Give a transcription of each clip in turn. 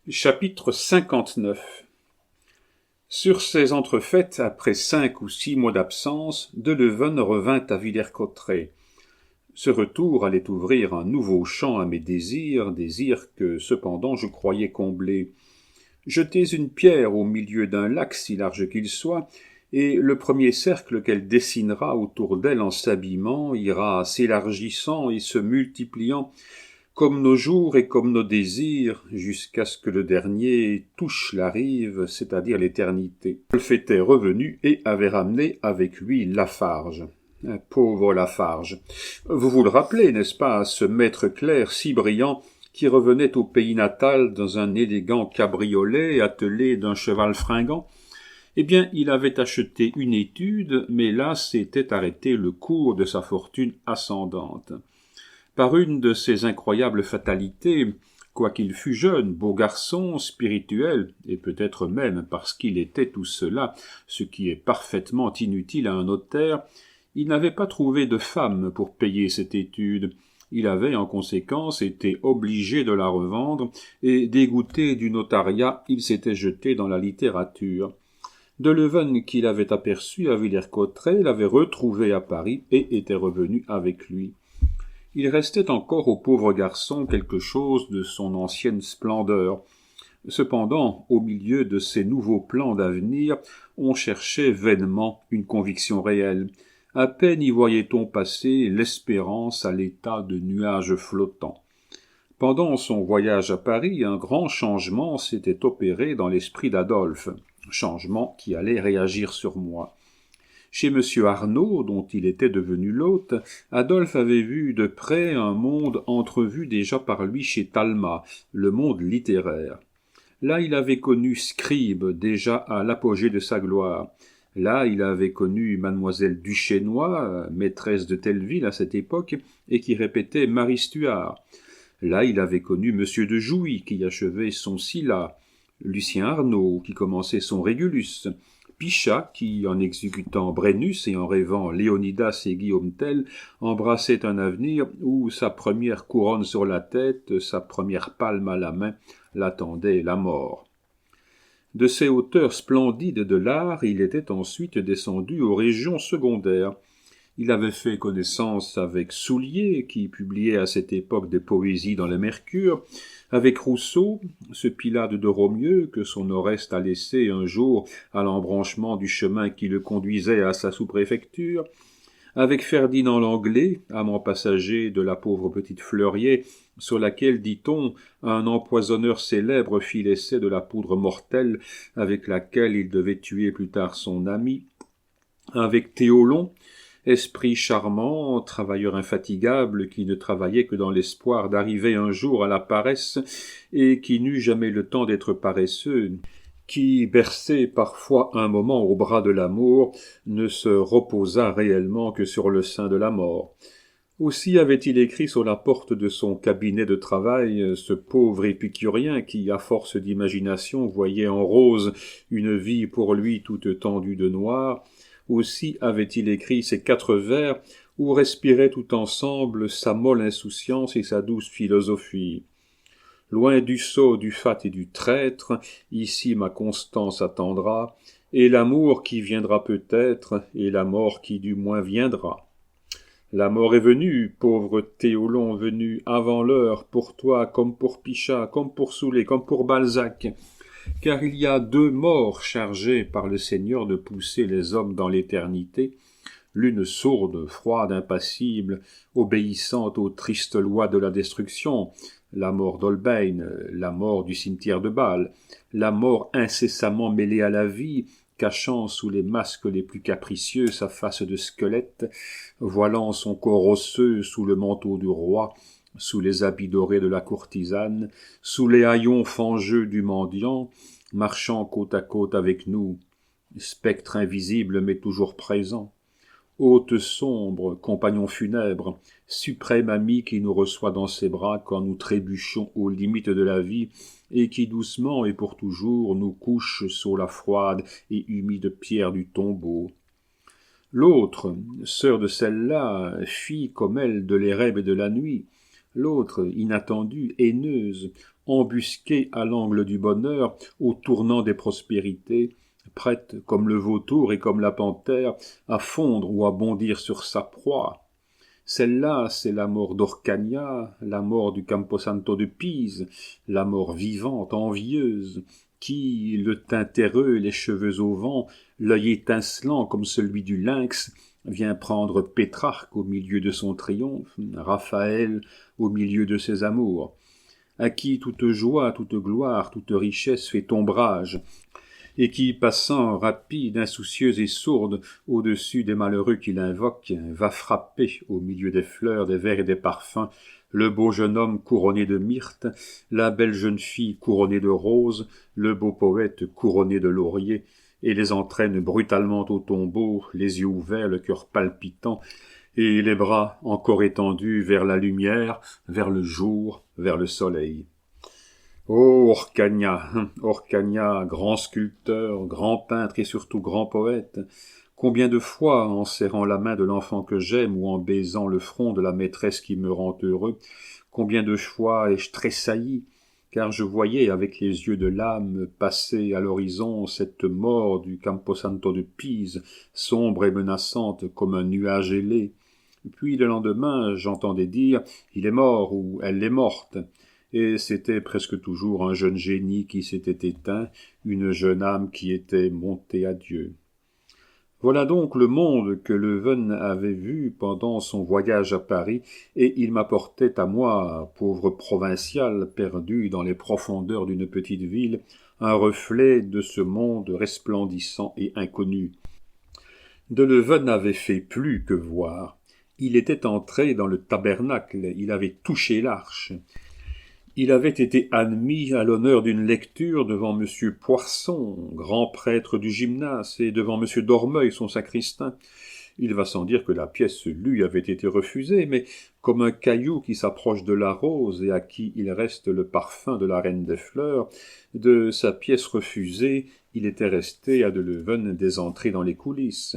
Chapitre 59. Sur ces entrefaites, après 5 ou 6 mois d'absence, Deleven revint à Villers-Cotterêts. Ce retour allait ouvrir un nouveau champ à mes désirs que, cependant, je croyais comblés. Jetez une pierre au milieu d'un lac, si large qu'il soit, et le premier cercle qu'elle dessinera autour d'elle en s'habillement ira s'élargissant et se multipliant, comme nos jours et comme nos désirs, jusqu'à ce que le dernier touche la rive, c'est-à-dire l'éternité. Wolfe était revenu et avait ramené avec lui Lafarge. Un pauvre Lafarge. Vous vous le rappelez, n'est-ce pas, ce maître clerc si brillant qui revenait au pays natal dans un élégant cabriolet attelé d'un cheval fringant? Eh bien, il avait acheté une étude, mais là s'était arrêté le cours de sa fortune ascendante. Par une de ces incroyables fatalités, quoiqu'il fût jeune, beau garçon, spirituel, et peut-être même parce qu'il était tout cela, ce qui est parfaitement inutile à un notaire, il n'avait pas trouvé de femme pour payer cette étude. Il avait, en conséquence, été obligé de la revendre, et dégoûté du notariat, il s'était jeté dans la littérature. Deleven, qui l'avait aperçu à Villers-Cotterêts, l'avait retrouvé à Paris et était revenu avec lui. Il restait encore au pauvre garçon quelque chose de son ancienne splendeur. Cependant, au milieu de ces nouveaux plans d'avenir, on cherchait vainement une conviction réelle. À peine y voyait-on passer l'espérance à l'état de nuage flottant. Pendant son voyage à Paris, un grand changement s'était opéré dans l'esprit d'Adolphe, changement qui allait réagir sur moi. Chez M. Arnauld, dont il était devenu l'hôte, Adolphe avait vu de près un monde entrevu déjà par lui chez Talma, le monde littéraire. Là, il avait connu Scribe, déjà à l'apogée de sa gloire. Là, il avait connu mademoiselle Duchesnois, maîtresse de Telleville à cette époque, et qui répétait Marie Stuart. Là, il avait connu M. de Jouy, qui achevait son Scylla, Lucien Arnauld, qui commençait son Régulus, Pichat, qui, en exécutant Brennus et en rêvant Léonidas et Guillaume Tell, embrassait un avenir où sa première couronne sur la tête, sa première palme à la main, l'attendait la mort. De ces hauteurs splendides de l'art, il était ensuite descendu aux régions secondaires. Il avait fait connaissance avec Soulier, qui publiait à cette époque des poésies dans le Mercure, avec Rousseau, ce Pilate de Romieux que son Oreste a laissé un jour à l'embranchement du chemin qui le conduisait à sa sous-préfecture, avec Ferdinand Langlais, amant passager de la pauvre petite Fleurier, sur laquelle, dit-on, un empoisonneur célèbre fit l'essai de la poudre mortelle avec laquelle il devait tuer plus tard son ami, avec Théolon, esprit charmant, travailleur infatigable, qui ne travaillait que dans l'espoir d'arriver un jour à la paresse, et qui n'eut jamais le temps d'être paresseux, qui, bercé parfois un moment au bras de l'amour, ne se reposa réellement que sur le sein de la mort. Aussi avait-il écrit sur la porte de son cabinet de travail ce pauvre épicurien qui, à force d'imagination, voyait en rose une vie pour lui toute tendue de noir. Aussi avait-il écrit ces 4 vers où respiraient tout ensemble sa molle insouciance et sa douce philosophie. Loin du sot, du fat et du traître, ici ma constance attendra, et l'amour qui viendra peut-être, et la mort qui du moins viendra. La mort est venue, pauvre Théolon venu avant l'heure, pour toi comme pour Pichat, comme pour Soulet, comme pour Balzac, car il y a 2 morts chargées par le Seigneur de pousser les hommes dans l'éternité, l'une sourde, froide, impassible, obéissante aux tristes lois de la destruction, la mort d'Holbein, la mort du cimetière de Bâle, la mort incessamment mêlée à la vie, cachant sous les masques les plus capricieux sa face de squelette, voilant son corps osseux sous le manteau du roi, sous les habits dorés de la courtisane, sous les haillons fangeux du mendiant, marchant côte à côte avec nous, spectre invisible mais toujours présent. Hôte sombre, compagnon funèbre, suprême ami qui nous reçoit dans ses bras quand nous trébuchons aux limites de la vie et qui doucement et pour toujours nous couche sur la froide et humide pierre du tombeau. L'autre, sœur de celle-là, fille comme elle de l'érèbe et de la nuit, l'autre, inattendue, haineuse, embusquée à l'angle du bonheur, au tournant des prospérités, prête comme le vautour et comme la panthère à fondre ou à bondir sur sa proie. Celle-là, c'est la mort d'Orcagna, la mort du Camposanto de Pise, la mort vivante, envieuse, qui, le teint terreux, les cheveux au vent, l'œil étincelant comme celui du lynx, vient prendre Pétrarque au milieu de son triomphe, Raphaël au milieu de ses amours, à qui toute joie, toute gloire, toute richesse fait ombrage, et qui, passant rapide, insoucieuse et sourde au-dessus des malheureux qu'il invoque, va frapper au milieu des fleurs, des vers et des parfums, le beau jeune homme couronné de myrte, la belle jeune fille couronnée de roses, le beau poète couronné de laurier, et les entraîne brutalement au tombeau, les yeux ouverts, le cœur palpitant, et les bras encore étendus vers la lumière, vers le jour, vers le soleil. Oh, Orcagna, grand sculpteur, grand peintre et surtout grand poète, combien de fois, en serrant la main de l'enfant que j'aime ou en baisant le front de la maîtresse qui me rend heureux, combien de fois ai-je tressailli, car je voyais avec les yeux de l'âme passer à l'horizon cette mort du Camposanto de Pise, sombre et menaçante comme un nuage ailé. Puis le lendemain, j'entendais dire « il est mort » ou « elle est morte ». Et c'était presque toujours un jeune génie qui s'était éteint, une jeune âme qui était montée à Dieu. Voilà donc le monde que Leuwen avait vu pendant son voyage à Paris, et il m'apportait à moi, pauvre provincial perdu dans les profondeurs d'une petite ville, un reflet de ce monde resplendissant et inconnu. De Leuwen avait fait plus que voir. Il était entré dans le tabernacle, il avait touché l'arche. Il avait été admis à l'honneur d'une lecture devant M. Poisson, grand prêtre du gymnase, et devant M. Dormeuil, son sacristain. Il va sans dire que la pièce lue avait été refusée, mais comme un caillou qui s'approche de la rose et à qui il reste le parfum de la reine des fleurs, de sa pièce refusée, il était resté à de Leuwen des entrées dans les coulisses.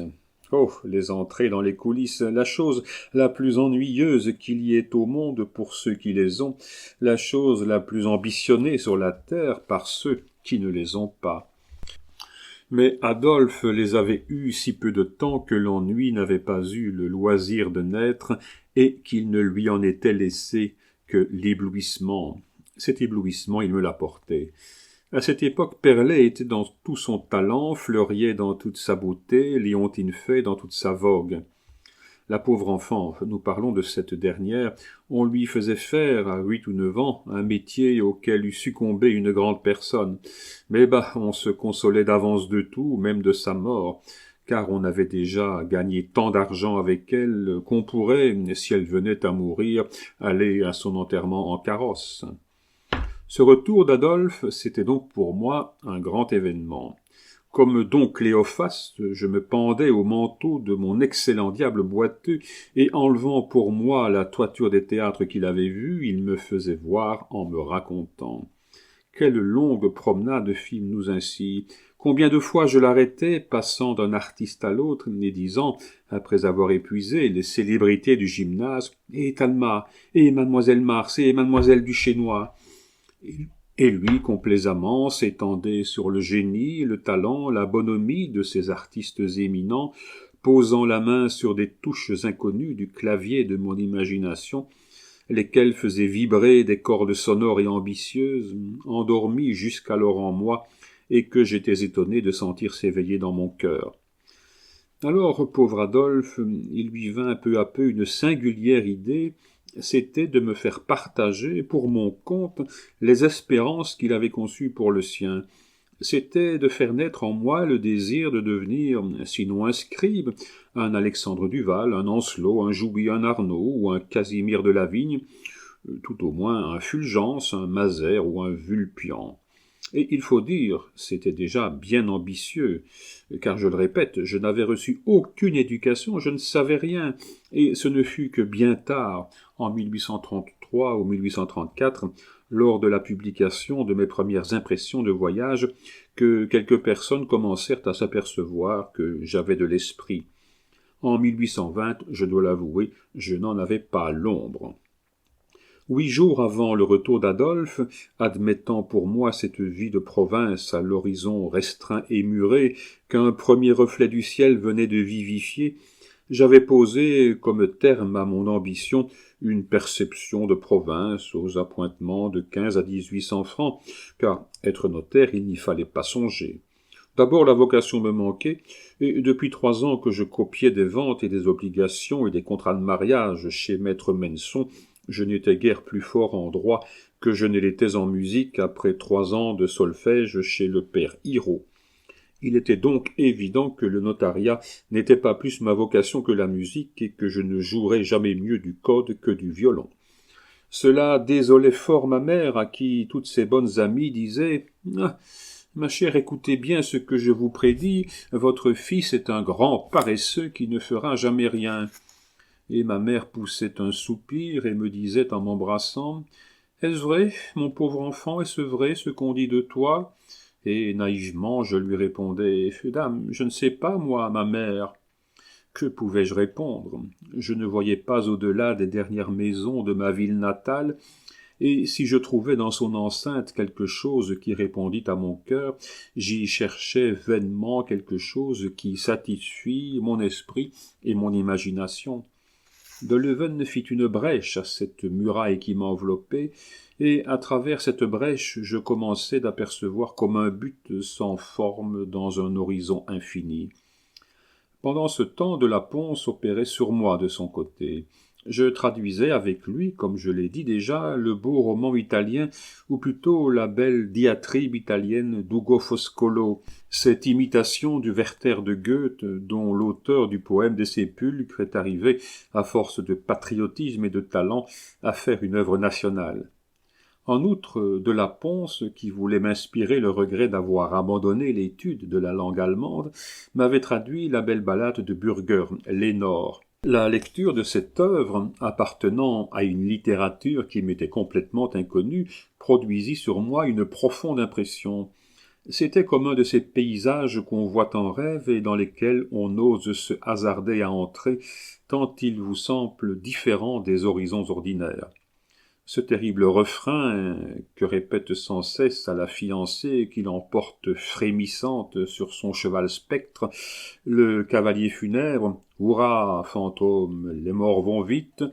Oh, les entrées dans les coulisses, la chose la plus ennuyeuse qu'il y ait au monde pour ceux qui les ont, la chose la plus ambitionnée sur la terre par ceux qui ne les ont pas. Mais Adolphe les avait eus si peu de temps que l'ennui n'avait pas eu le loisir de naître et qu'il ne lui en était laissé que l'éblouissement. Cet éblouissement, il me l'apportait. À cette époque, Perlet était dans tout son talent, Fleuriet dans toute sa beauté, Léon Tinfay dans toute sa vogue. La pauvre enfant, nous parlons de cette dernière, on lui faisait faire, à 8 ou 9 ans, un métier auquel eût succombé une grande personne. Mais on se consolait d'avance de tout, même de sa mort, car on avait déjà gagné tant d'argent avec elle qu'on pourrait, si elle venait à mourir, aller à son enterrement en carrosse. Ce retour d'Adolphe, c'était donc pour moi un grand événement. Comme Don Cléophas, je me pendais au manteau de mon excellent diable boiteux, et enlevant pour moi la toiture des théâtres qu'il avait vus, il me faisait voir en me racontant. Quelle longue promenade fîmes-nous ainsi! Combien de fois je l'arrêtais, passant d'un artiste à l'autre, et disant, après avoir épuisé les célébrités du gymnase, « Et Talma, et mademoiselle Mars, et mademoiselle Duchesnois !» Et lui, complaisamment, s'étendait sur le génie, le talent, la bonhomie de ces artistes éminents, posant la main sur des touches inconnues du clavier de mon imagination, lesquelles faisaient vibrer des cordes sonores et ambitieuses, endormies jusqu'alors en moi, et que j'étais étonné de sentir s'éveiller dans mon cœur. Alors, pauvre Adolphe, il lui vint peu à peu une singulière idée, c'était de me faire partager, pour mon compte, les espérances qu'il avait conçues pour le sien. C'était de faire naître en moi le désir de devenir, sinon un scribe, un Alexandre Duval, un Ancelot, un Jouy, un Arnaud, ou un Casimir de Lavigne, tout au moins un Fulgence, un Mazère ou un Vulpian. Et il faut dire, c'était déjà bien ambitieux, car je le répète, je n'avais reçu aucune éducation, je ne savais rien, et ce ne fut que bien tard, en 1833 ou 1834, lors de la publication de mes premières impressions de voyage, que quelques personnes commencèrent à s'apercevoir que j'avais de l'esprit. En 1820, je dois l'avouer, je n'en avais pas l'ombre. 8 jours avant le retour d'Adolphe, admettant pour moi cette vie de province à l'horizon restreint et muré qu'un premier reflet du ciel venait de vivifier, j'avais posé comme terme à mon ambition une perception de province aux appointements de 15 à 1800 francs, car être notaire, il n'y fallait pas songer. D'abord, la vocation me manquait, et depuis 3 ans que je copiais des ventes et des obligations et des contrats de mariage chez maître Menson, je n'étais guère plus fort en droit que je ne l'étais en musique après 3 ans de solfège chez le père Hirault. Il était donc évident que le notariat n'était pas plus ma vocation que la musique et que je ne jouerais jamais mieux du code que du violon. Cela désolait fort ma mère, à qui toutes ses bonnes amies disaient « Ah, ma chère, écoutez bien ce que je vous prédis, votre fils est un grand paresseux qui ne fera jamais rien. » Et ma mère poussait un soupir et me disait en m'embrassant « Est-ce vrai, mon pauvre enfant, est-ce vrai ce qu'on dit de toi ?» Et naïvement je lui répondais « Dame, je ne sais pas, moi, ma mère. » Que pouvais-je répondre? Je ne voyais pas au-delà des dernières maisons de ma ville natale, et si je trouvais dans son enceinte quelque chose qui répondît à mon cœur, j'y cherchais vainement quelque chose qui satisfît mon esprit et mon imagination. De Leuven fit une brèche à cette muraille qui m'enveloppait, et à travers cette brèche je commençais d'apercevoir comme un but sans forme dans un horizon infini. Pendant ce temps, de la Ponce opérait sur moi de son côté. Je traduisais avec lui, comme je l'ai dit déjà, le beau roman italien, ou plutôt la belle diatribe italienne d'Ugo Foscolo, cette imitation du Werther de Goethe, dont l'auteur du poème des Sépulcres est arrivé, à force de patriotisme et de talent, à faire une œuvre nationale. En outre, de la Ponce, qui voulait m'inspirer le regret d'avoir abandonné l'étude de la langue allemande, m'avait traduit la belle ballade de Bürger, Lénore. La lecture de cette œuvre, appartenant à une littérature qui m'était complètement inconnue, produisit sur moi une profonde impression. C'était comme un de ces paysages qu'on voit en rêve et dans lesquels on ose se hasarder à entrer, tant ils vous semblent différents des horizons ordinaires. Ce terrible refrain que répète sans cesse à la fiancée qui l'emporte frémissante sur son cheval spectre, le cavalier funèbre, « Hurrah, fantôme, les morts vont vite »,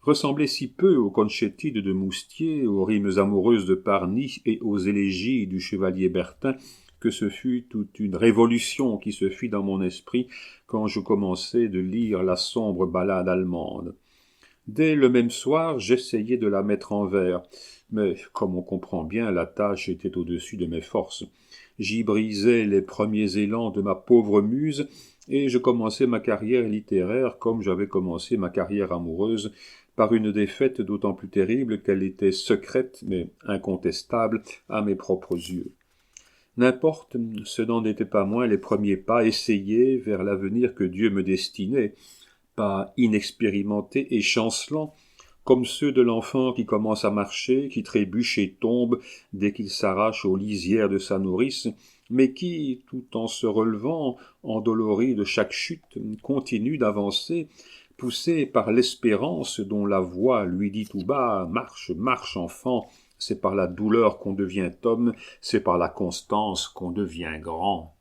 ressemblait si peu aux concetti de Moustier, aux rimes amoureuses de Parny et aux élégies du chevalier Bertin, que ce fut toute une révolution qui se fit dans mon esprit quand je commençai de lire la sombre ballade allemande. Dès le même soir, j'essayai de la mettre en vers, mais, comme on comprend bien, la tâche était au-dessus de mes forces. J'y brisai les premiers élans de ma pauvre muse, et je commençai ma carrière littéraire comme j'avais commencé ma carrière amoureuse, par une défaite d'autant plus terrible qu'elle était secrète, mais incontestable, à mes propres yeux. N'importe, ce n'en étaient pas moins les premiers pas essayés vers l'avenir que Dieu me destinait, pas inexpérimentés et chancelants, comme ceux de l'enfant qui commence à marcher, qui trébuche et tombe dès qu'il s'arrache aux lisières de sa nourrice, mais qui, tout en se relevant, endolori de chaque chute, continue d'avancer, poussé par l'espérance dont la voix lui dit tout bas « Marche, marche, enfant, c'est par la douleur qu'on devient homme, c'est par la constance qu'on devient grand ».